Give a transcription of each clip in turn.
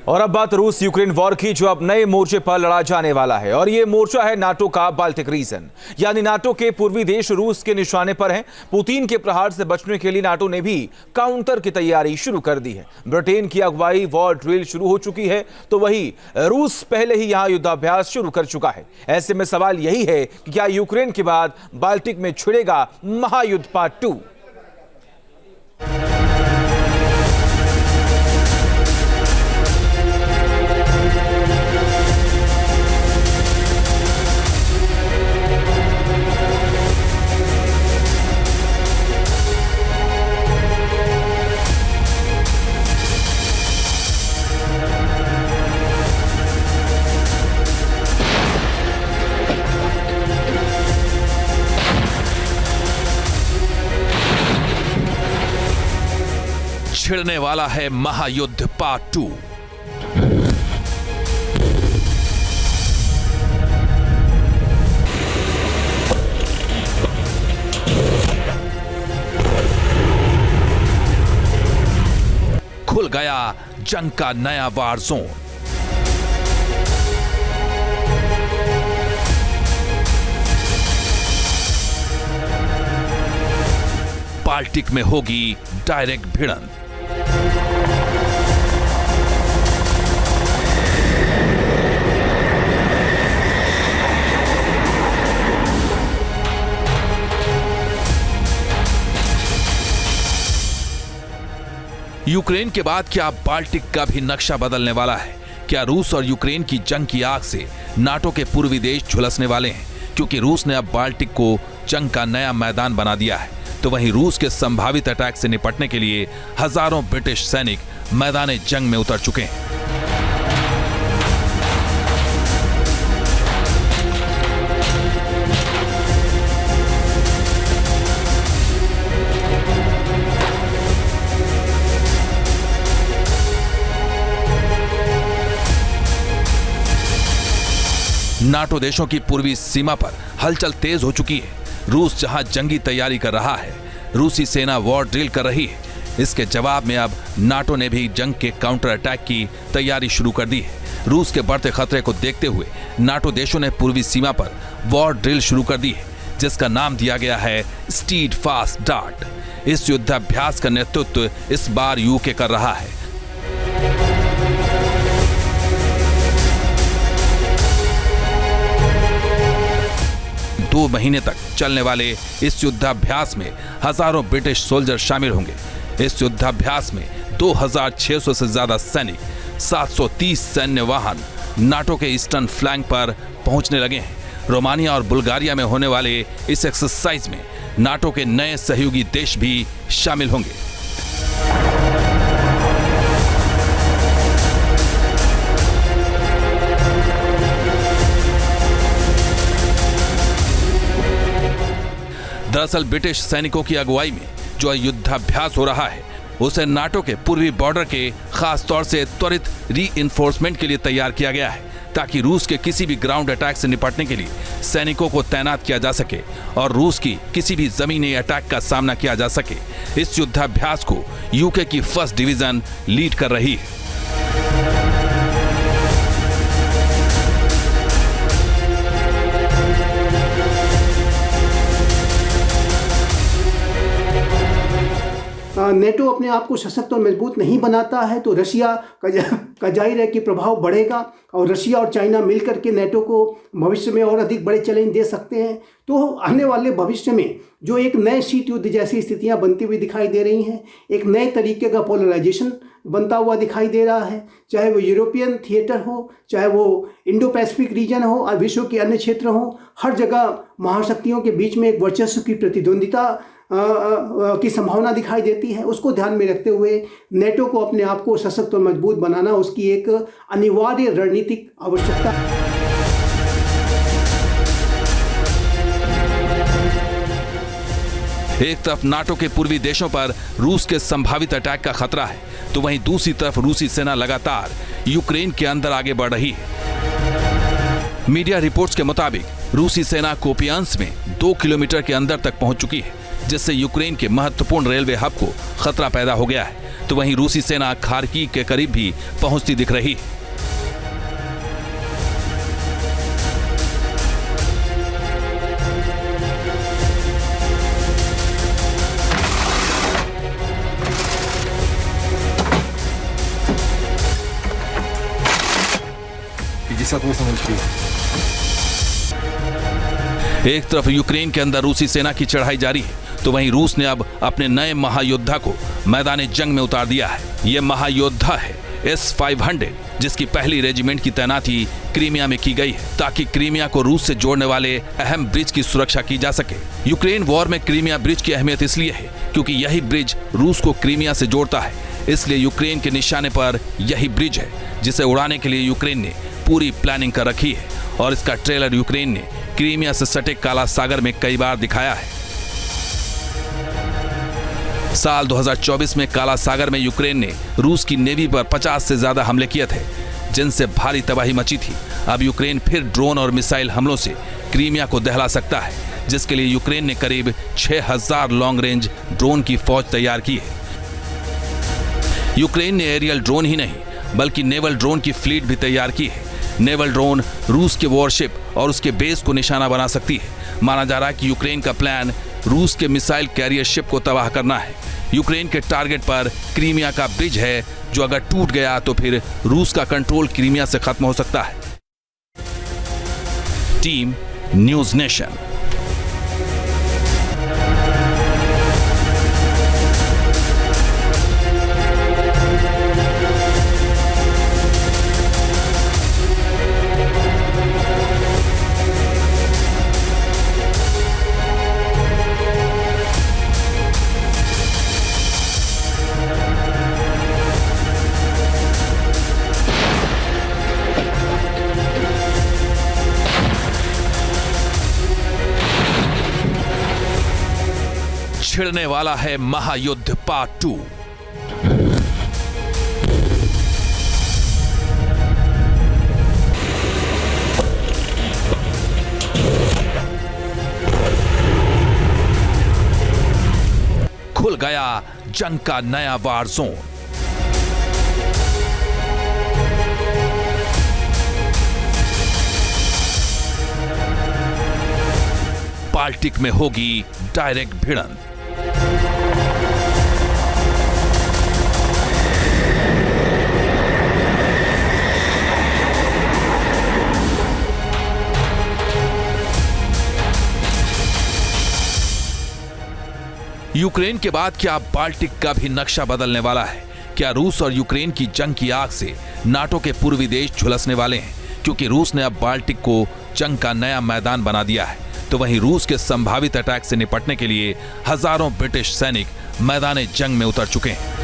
और अब बात रूस यूक्रेन वॉर की, जो अब नए मोर्चे पर लड़ा जाने वाला है। और ये मोर्चा है नाटो का बाल्टिक रीजन, यानी नाटो के पूर्वी देश रूस के निशाने पर हैं। पुतिन के प्रहार से बचने के लिए नाटो ने भी काउंटर की तैयारी शुरू कर दी है। ब्रिटेन की अगुवाई वॉर ड्रिल शुरू हो चुकी है, तो वही रूस पहले ही यहां युद्धाभ्यास शुरू कर चुका है। ऐसे में सवाल यही है कि क्या यूक्रेन के बाद बाल्टिक में छिड़ेगा महायुद्ध पार्ट 2। छिड़ने वाला है महायुद्ध पार्ट 2। खुल गया जंग का नया वार जोन। बाल्टिक में होगी डायरेक्ट भिड़ंत। यूक्रेन के बाद क्या बाल्टिक का भी नक्शा बदलने वाला है? क्या रूस और यूक्रेन की जंग की आग से नाटो के पूर्वी देश झुलसने वाले हैं? क्योंकि रूस ने अब बाल्टिक को जंग का नया मैदान बना दिया है, तो वहीं रूस के संभावित अटैक से निपटने के लिए हजारों ब्रिटिश सैनिक मैदान जंग में उतर चुके हैं। नाटो देशों की पूर्वी सीमा पर हलचल तेज हो चुकी है। रूस जहां जंगी तैयारी कर रहा है, रूसी सेना वॉर ड्रिल कर रही है। इसके जवाब में अब नाटो ने भी जंग के काउंटर अटैक की तैयारी शुरू कर दी है। रूस के बढ़ते खतरे को देखते हुए नाटो देशों ने पूर्वी सीमा पर वॉर ड्रिल शुरू कर दी है, जिसका नाम दिया गया है स्टीड फास्ट डार्ट। इस युद्धाभ्यास का नेतृत्व इस बार यूके कर रहा है। दो महीने तक चलने वाले इस युद्धाभ्यास में हजारों ब्रिटिश सोल्जर शामिल होंगे। इस युद्धाभ्यास में 2600 से ज्यादा सैनिक, 730 सैन्य वाहन नाटो के ईस्टर्न फ्लैंक पर पहुंचने लगे हैं। रोमानिया और बुल्गारिया में होने वाले इस एक्सरसाइज में नाटो के नए सहयोगी देश भी शामिल होंगे। दरअसल ब्रिटिश सैनिकों की अगुवाई में जो युद्धाभ्यास हो रहा है, उसे नाटो के पूर्वी बॉर्डर के खास तौर से त्वरित रीइंफोर्समेंट के लिए तैयार किया गया है, ताकि रूस के किसी भी ग्राउंड अटैक से निपटने के लिए सैनिकों को तैनात किया जा सके और रूस की किसी भी जमीनी अटैक का सामना किया जा सके। इस युद्धाभ्यास को यूके की 1st डिवीजन लीड कर रही है। नेटो अपने आप को सशक्त और मजबूत नहीं बनाता है तो रशिया का जाहिर है कि प्रभाव बढ़ेगा, और रशिया और चाइना मिलकर के नेटो को भविष्य में और अधिक बड़े चैलेंज दे सकते हैं। तो आने वाले भविष्य में जो एक नए शीत युद्ध जैसी स्थितियां बनती हुई दिखाई दे रही हैं, एक नए तरीके का पोलराइजेशन बनता हुआ दिखाई दे रहा है, चाहे वो यूरोपियन थिएटर हो, चाहे वो इंडो पैसिफिक रीजन हो और विश्व के अन्य क्षेत्र हो, हर जगह महाशक्तियों के बीच में एक वर्चस्व की प्रतिद्वंदिता की संभावना दिखाई देती है। उसको ध्यान में रखते हुए नेटो को अपने आप को सशक्त और मजबूत बनाना उसकी एक अनिवार्य रणनीतिक आवश्यकता है। एक तरफ नाटो के पूर्वी देशों पर रूस के संभावित अटैक का खतरा है, तो वहीं दूसरी तरफ रूसी सेना लगातार यूक्रेन के अंदर आगे बढ़ रही है। मीडिया रिपोर्ट्स के मुताबिक रूसी सेना कोपियांस्क में 2 किलोमीटर के अंदर तक पहुंच चुकी है, जिससे यूक्रेन के महत्वपूर्ण रेलवे हब को खतरा पैदा हो गया है। तो वहीं रूसी सेना खार्किव के करीब भी पहुंचती दिख रही है। एक तरफ यूक्रेन के अंदर रूसी सेना की चढ़ाई जारी है, तो वहीं रूस ने अब अपने नए महायोद्धा को मैदान जंग में उतार दिया है। यह महायोद्धा है S-500, जिसकी पहली रेजिमेंट की तैनाती क्रीमिया में की गई है, ताकि क्रीमिया को रूस से जोड़ने वाले अहम ब्रिज की सुरक्षा की जा सके। यूक्रेन वॉर में क्रीमिया ब्रिज की अहमियत इसलिए है क्योंकि यही ब्रिज रूस को क्रीमिया से जोड़ता है। इसलिए यूक्रेन के निशाने पर यही ब्रिज है, जिसे उड़ाने के लिए यूक्रेन ने पूरी प्लानिंग कर रखी है और इसका ट्रेलर यूक्रेन ने क्रीमिया से सटे काला सागर में कई बार दिखाया है। साल 2024 में काला सागर में यूक्रेन ने रूस की नेवी पर 50 से ज्यादा हमले किए थे, जिनसे भारी तबाही मची थी। अब यूक्रेन फिर ड्रोन और मिसाइल हमलों से क्रीमिया को दहला सकता है, जिसके लिए यूक्रेन ने करीब 6000 लॉन्ग रेंज ड्रोन की फौज तैयार की है। यूक्रेन ने एरियल ड्रोन ही नहीं बल्कि नेवल ड्रोन की फ्लीट भी तैयार की है। नेवल ड्रोन रूस के वॉरशिप और उसके बेस को निशाना बना सकती है। माना जा रहा है कि यूक्रेन का प्लान रूस के मिसाइल कैरियर शिप को तबाह करना है। यूक्रेन के टारगेट पर क्रीमिया का ब्रिज है, जो अगर टूट गया तो फिर रूस का कंट्रोल क्रीमिया से खत्म हो सकता है। Team news nation. छिड़ने वाला है महायुद्ध पार्ट 2। खुल गया जंग का नया वार जोन। बाल्टिक में होगी डायरेक्ट भिड़ंत। यूक्रेन के बाद क्या बाल्टिक का भी नक्शा बदलने वाला है? क्या रूस और यूक्रेन की जंग की आग से नाटो के पूर्वी देश झुलसने वाले हैं? क्योंकि रूस ने अब बाल्टिक को जंग का नया मैदान बना दिया है, तो वहीं रूस के संभावित अटैक से निपटने के लिए हजारों ब्रिटिश सैनिक मैदान जंग में उतर चुके हैं।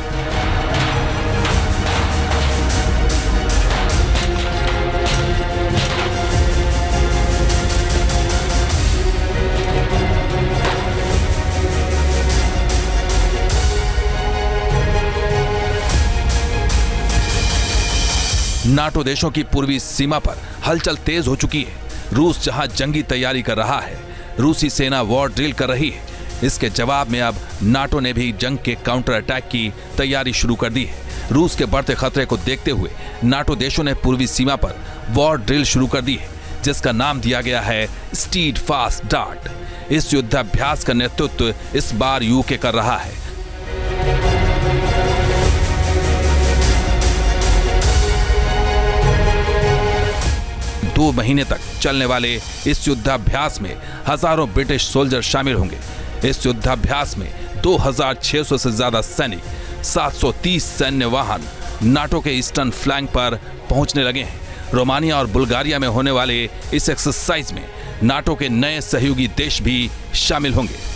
नाटो देशों की पूर्वी सीमा पर हलचल तेज हो चुकी है। रूस जहां जंगी तैयारी कर रहा है, रूसी सेना वॉर ड्रिल कर रही है। इसके जवाब में अब नाटो ने भी जंग के काउंटर अटैक की तैयारी शुरू कर दी है। रूस के बढ़ते खतरे को देखते हुए नाटो देशों ने पूर्वी सीमा पर वॉर ड्रिल शुरू कर दी है, जिसका नाम दिया गया है स्टीड फास्ट डार्ट। इस युद्धाभ्यास का नेतृत्व इस बार यूके कर रहा है। दो महीने तक चलने वाले इस युद्धाभ्यास में हजारों ब्रिटिश सोल्जर शामिल होंगे। इस युद्धाभ्यास में 2600 से ज्यादा सैनिक, 730 सैन्य वाहन नाटो के ईस्टर्न फ्लैंक पर पहुंचने लगे हैं। रोमानिया और बुल्गारिया में होने वाले इस एक्सरसाइज में नाटो के नए सहयोगी देश भी शामिल होंगे।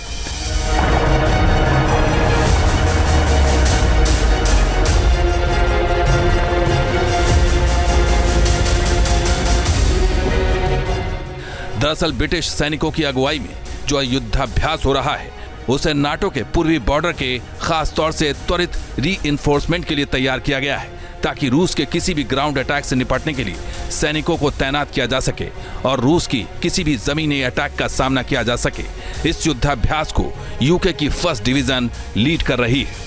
दरअसल ब्रिटिश सैनिकों की अगुवाई में जो युद्धाभ्यास हो रहा है, उसे नाटो के पूर्वी बॉर्डर के खास तौर से त्वरित रीइंफोर्समेंट के लिए तैयार किया गया है, ताकि रूस के किसी भी ग्राउंड अटैक से निपटने के लिए सैनिकों को तैनात किया जा सके और रूस की किसी भी जमीनी अटैक का सामना किया जा सके। इस युद्धाभ्यास को यूके की 1st डिवीजन लीड कर रही है।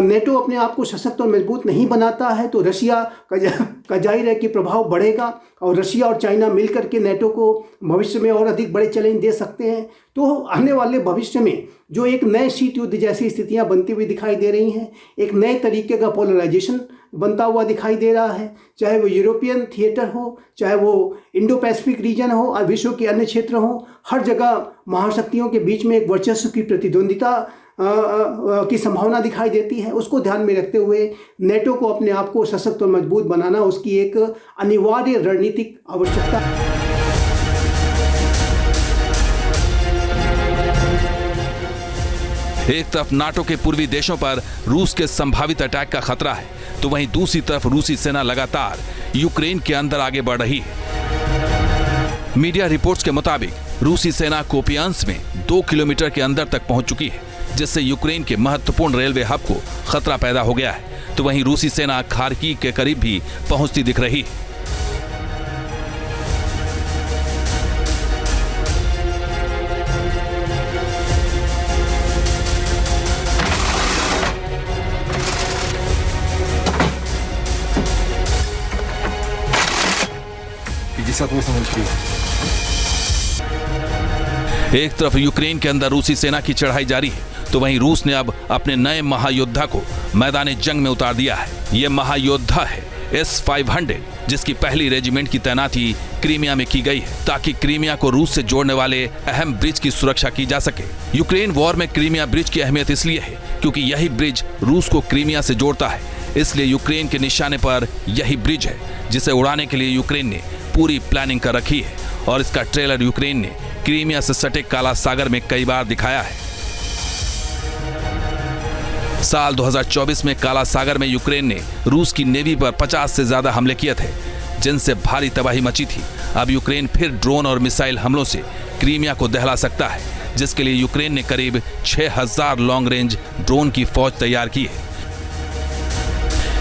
नेटो अपने आप को सशक्त और मजबूत नहीं बनाता है तो रशिया का जाहिर है कि प्रभाव बढ़ेगा और रशिया और चाइना मिलकर के नेटो को भविष्य में और अधिक बड़े चैलेंज दे सकते हैं। तो आने वाले भविष्य में जो एक नए शीत युद्ध जैसी स्थितियां बनती हुई दिखाई दे रही हैं, एक नए तरीके का पोलराइजेशन बनता हुआ दिखाई दे रहा है, चाहे वो यूरोपियन थिएटर हो, चाहे वो इंडो पैसिफिक रीजन हो और विश्व के अन्य क्षेत्र हो, हर जगह महाशक्तियों के बीच में एक वर्चस्व की प्रतिद्वंदिता की संभावना दिखाई देती है। उसको ध्यान में रखते हुए नेटो को अपने आप को सशक्त और मजबूत बनाना उसकी एक अनिवार्य रणनीतिक आवश्यकता है। एक तरफ नाटो के पूर्वी देशों पर रूस के संभावित अटैक का खतरा है, तो वहीं दूसरी तरफ रूसी सेना लगातार यूक्रेन के अंदर आगे बढ़ रही है। मीडिया रिपोर्ट्स के मुताबिक रूसी सेना कोपियांस में 2 किलोमीटर के अंदर तक पहुंच चुकी है, जिससे यूक्रेन के महत्वपूर्ण रेलवे हब को खतरा पैदा हो गया है। तो वहीं रूसी सेना खार्किव के करीब भी पहुंचती दिख रही है। एक तरफ यूक्रेन के अंदर रूसी सेना की चढ़ाई जारी है, तो वहीं रूस ने अब अपने नए महायोद्धा को मैदान जंग में उतार दिया है। यह महायोद्धा है S-500, जिसकी पहली रेजिमेंट की तैनाती क्रीमिया में की गई है, ताकि क्रीमिया को रूस से जोड़ने वाले अहम ब्रिज की सुरक्षा की जा सके। यूक्रेन वॉर में क्रीमिया ब्रिज की अहमियत इसलिए है क्योंकि यही ब्रिज रूस को क्रीमिया से जोड़ता है, इसलिए यूक्रेन के निशाने पर यही ब्रिज है, जिसे उड़ाने के लिए यूक्रेन ने पूरी प्लानिंग कर रखी है और इसका ट्रेलर यूक्रेन ने क्रीमिया से सटे काला सागर में कई बार दिखाया है। साल 2024 में काला सागर में यूक्रेन ने रूस की नेवी पर 50 से ज्यादा हमले किए थे, जिनसे भारी तबाही मची थी। अब यूक्रेन फिर ड्रोन और मिसाइल हमलों से क्रीमिया को दहला सकता है, जिसके लिए यूक्रेन ने करीब 6000 लॉन्ग रेंज ड्रोन की फौज तैयार की है।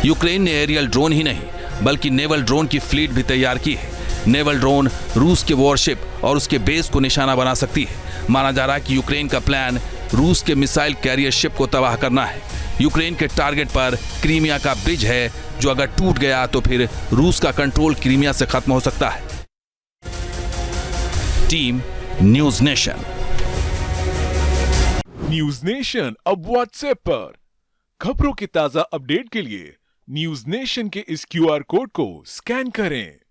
यूक्रेन ने एरियल ड्रोन ही नहीं बल्कि नेवल ड्रोन की फ्लीट भी तैयार की है। नेवल ड्रोन रूस के वॉरशिप और उसके बेस को निशाना बना सकती है। माना जा रहा है कि यूक्रेन का प्लान रूस के मिसाइल कैरियर शिप को तबाह करना है। यूक्रेन के टारगेट पर क्रीमिया का ब्रिज है, जो अगर टूट गया तो फिर रूस का कंट्रोल क्रीमिया से खत्म हो सकता है। Team news nation. News nation अब व्हाट्सएप पर खबरों की ताजा अपडेट के लिए न्यूज नेशन के इस QR कोड को स्कैन करें।